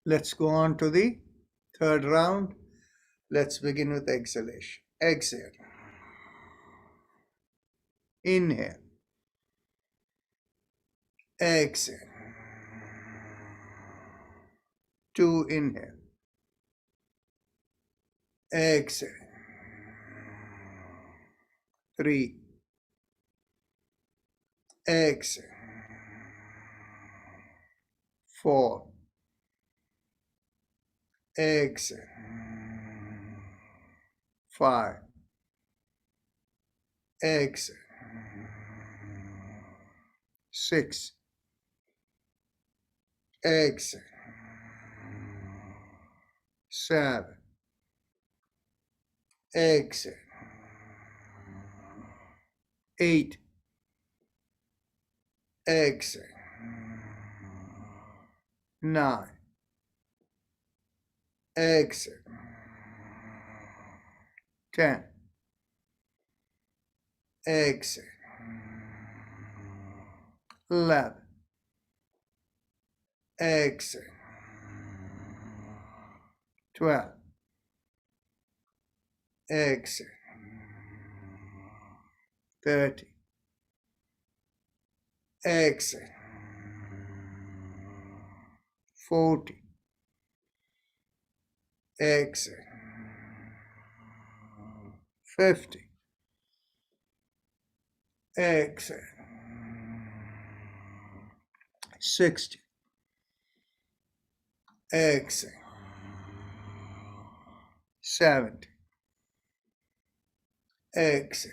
Let's go on to the third round. Let's begin with exhalation. Exhale. Inhale. Exhale. 2. Inhale. Exhale. 3. Exhale. 4. Exhale. 5. Exhale. 6. Exhale. 7. Exhale. 8. Exhale. 9. Exhale. 10. Exhale. 11. Exhale. 12. Exhale. 30. Exhale. 40. Exhale. 50. Exhale. 60. Exhale. 70. Exhale.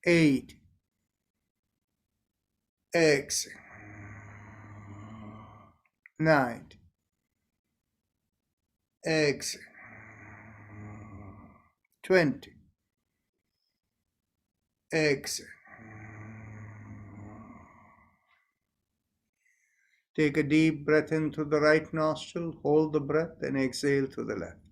80. Exhale. 90. Exhale. 20. Exhale. Take a deep breath in through the right nostril, hold the breath, and exhale to the left.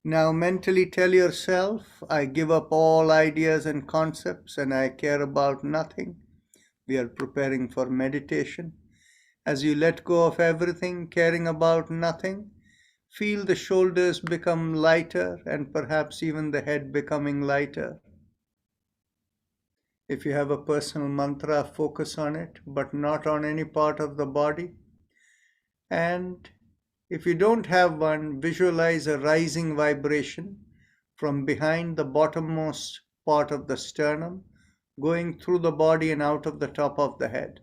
Now mentally tell yourself, I give up all ideas and concepts and I care about nothing. We are preparing for meditation. As you let go of everything, caring about nothing, feel the shoulders become lighter and perhaps even the head becoming lighter. If you have a personal mantra, focus on it, but not on any part of the body. And if you don't have one, visualize a rising vibration from behind the bottommost part of the sternum, going through the body and out of the top of the head.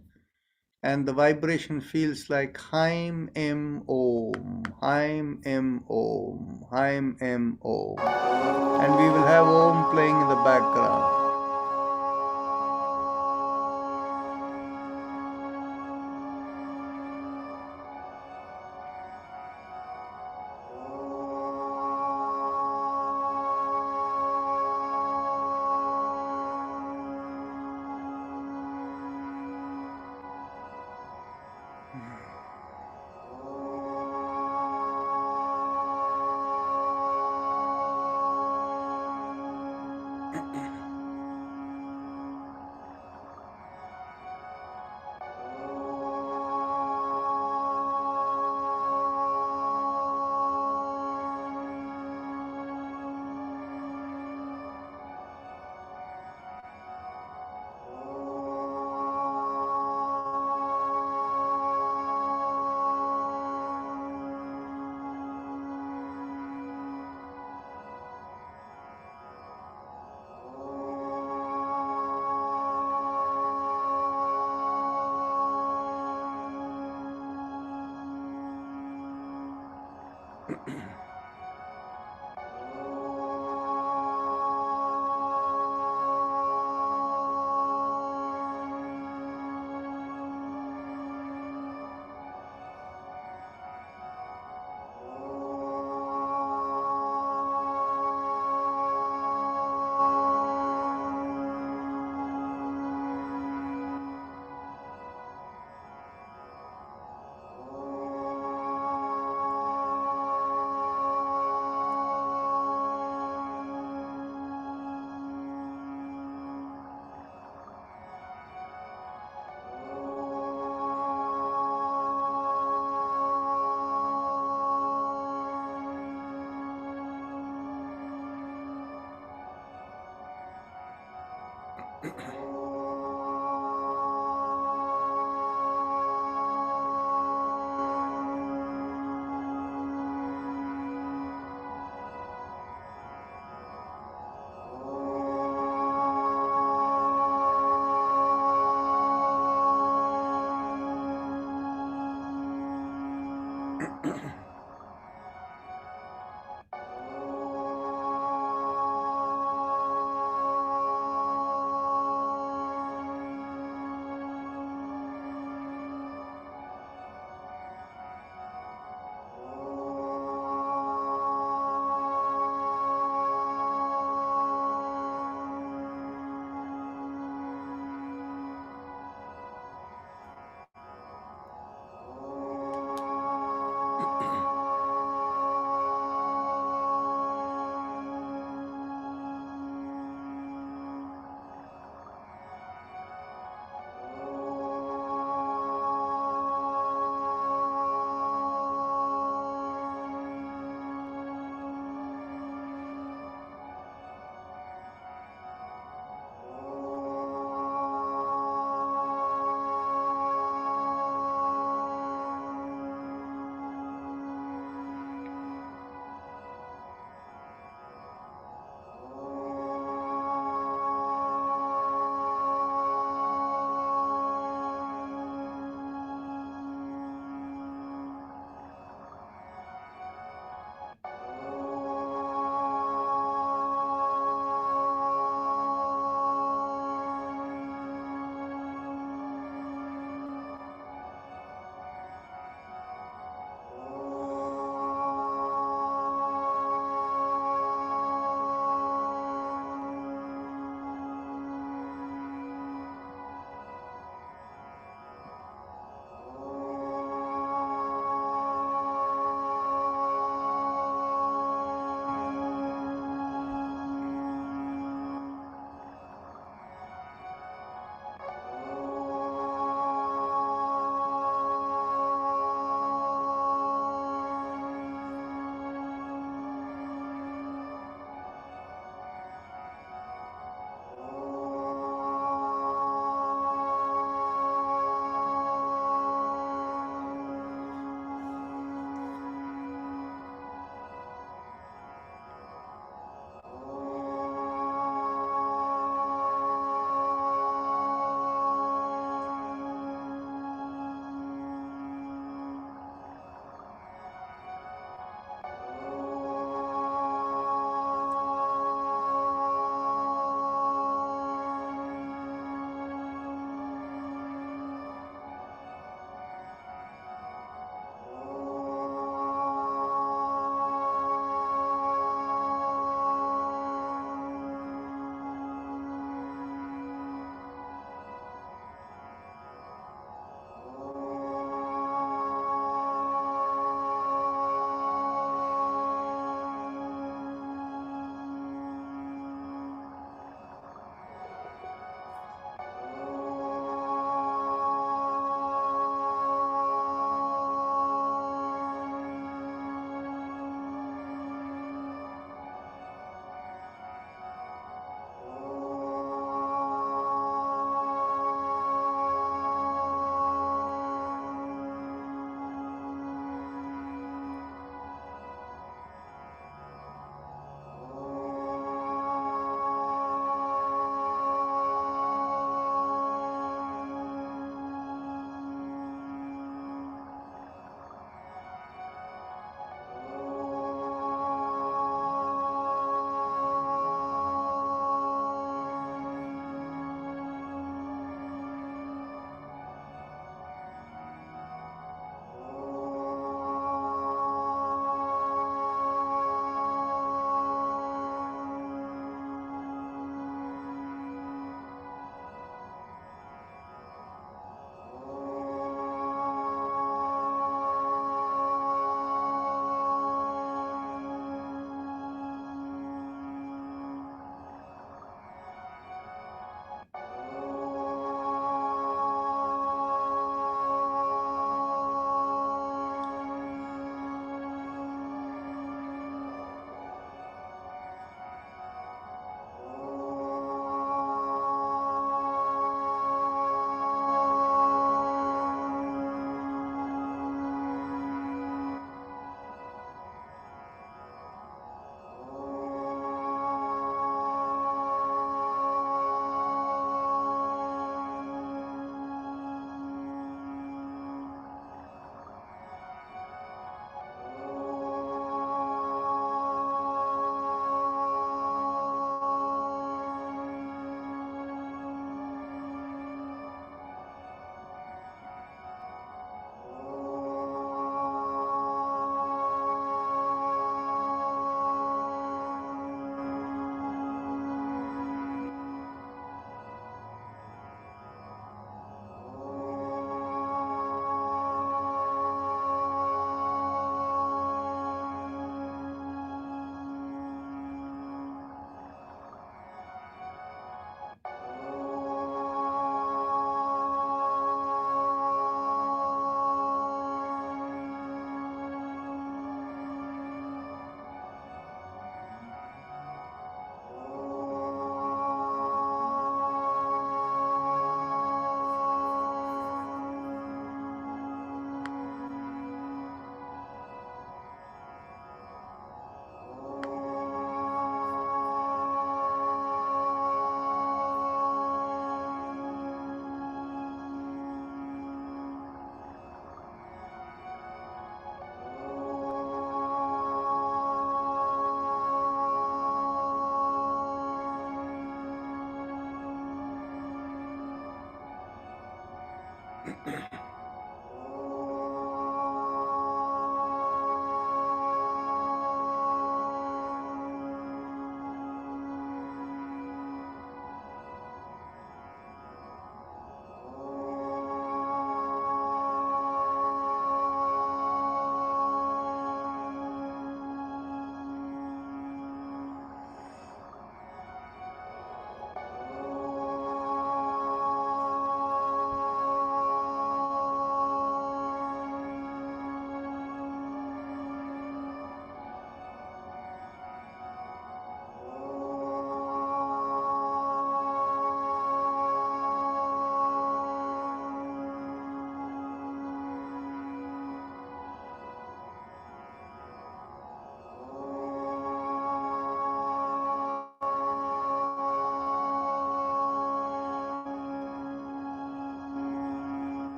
And the vibration feels like Haim Em Om, Haim Em Om, Haim Em Om. And we will have Om playing in the background.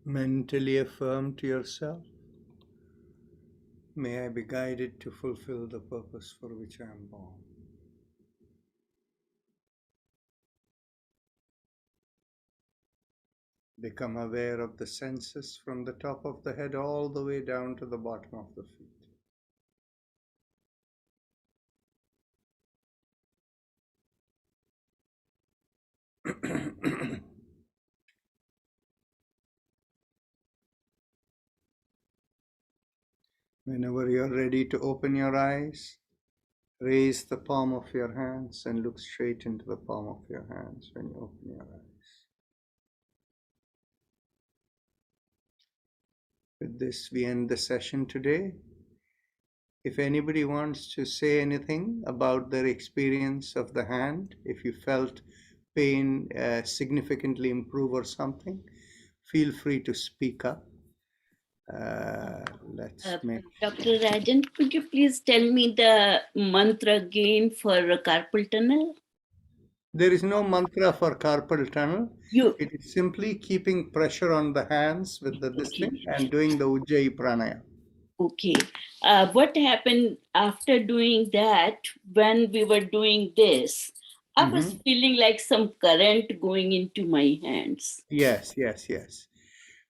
Mentally affirm to yourself, may I be guided to fulfill the purpose for which I am born. Become aware of the senses from the top of the head all the way down to the bottom of the feet. Whenever you are ready to open your eyes, raise the palm of your hands and look straight into the palm of your hands when you open your eyes. With this, we end the session today. If anybody wants to say anything about their experience of the hand, if you felt pain significantly improve or something, feel free to speak up. Dr. Rajan, could you please tell me the mantra again for carpal tunnel? There is no mantra for carpal tunnel. It is simply keeping pressure on the hands with this thing and doing the Ujjayi Pranayama. Okay. What happened after doing that, when we were doing this, I was feeling like some current going into my hands. Yes.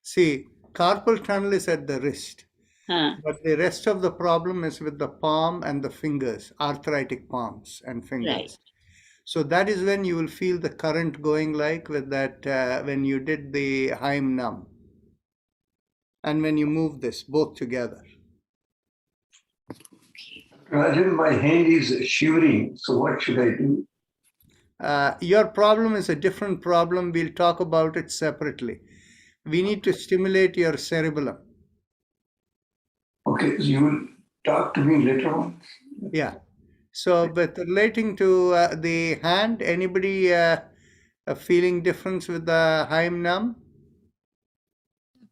See, carpal tunnel is at the wrist. But the rest of the problem is with the palm and the fingers, arthritic palms and fingers. Right. So that is when you will feel the current going like with that, when you did the Haim Nam. And when you move this, both together. Rajan, my hand is shivering, so what should I do? Your problem is a different problem. We'll talk about it separately. We need to stimulate your cerebellum. Okay, so you will talk to me later on? Yeah. So, but relating to the hand, anybody feeling difference with the Haim Nam?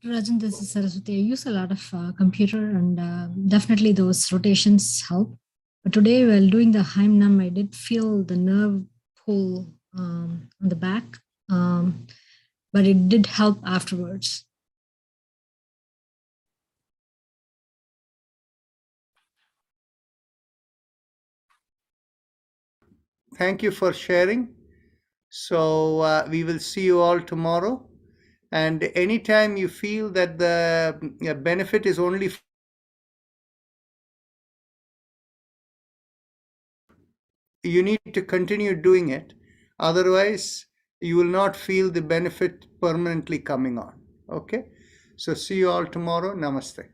Rajan, this is Saraswati. I use a lot of computer and definitely those rotations help. But today while doing the Haim Nam, I did feel the nerve pull on the back, but it did help afterwards. Thank you for sharing. So we will see you all tomorrow. And anytime you feel that the benefit is only you need to continue doing it. Otherwise, you will not feel the benefit permanently coming on. Okay? So see you all tomorrow. Namaste.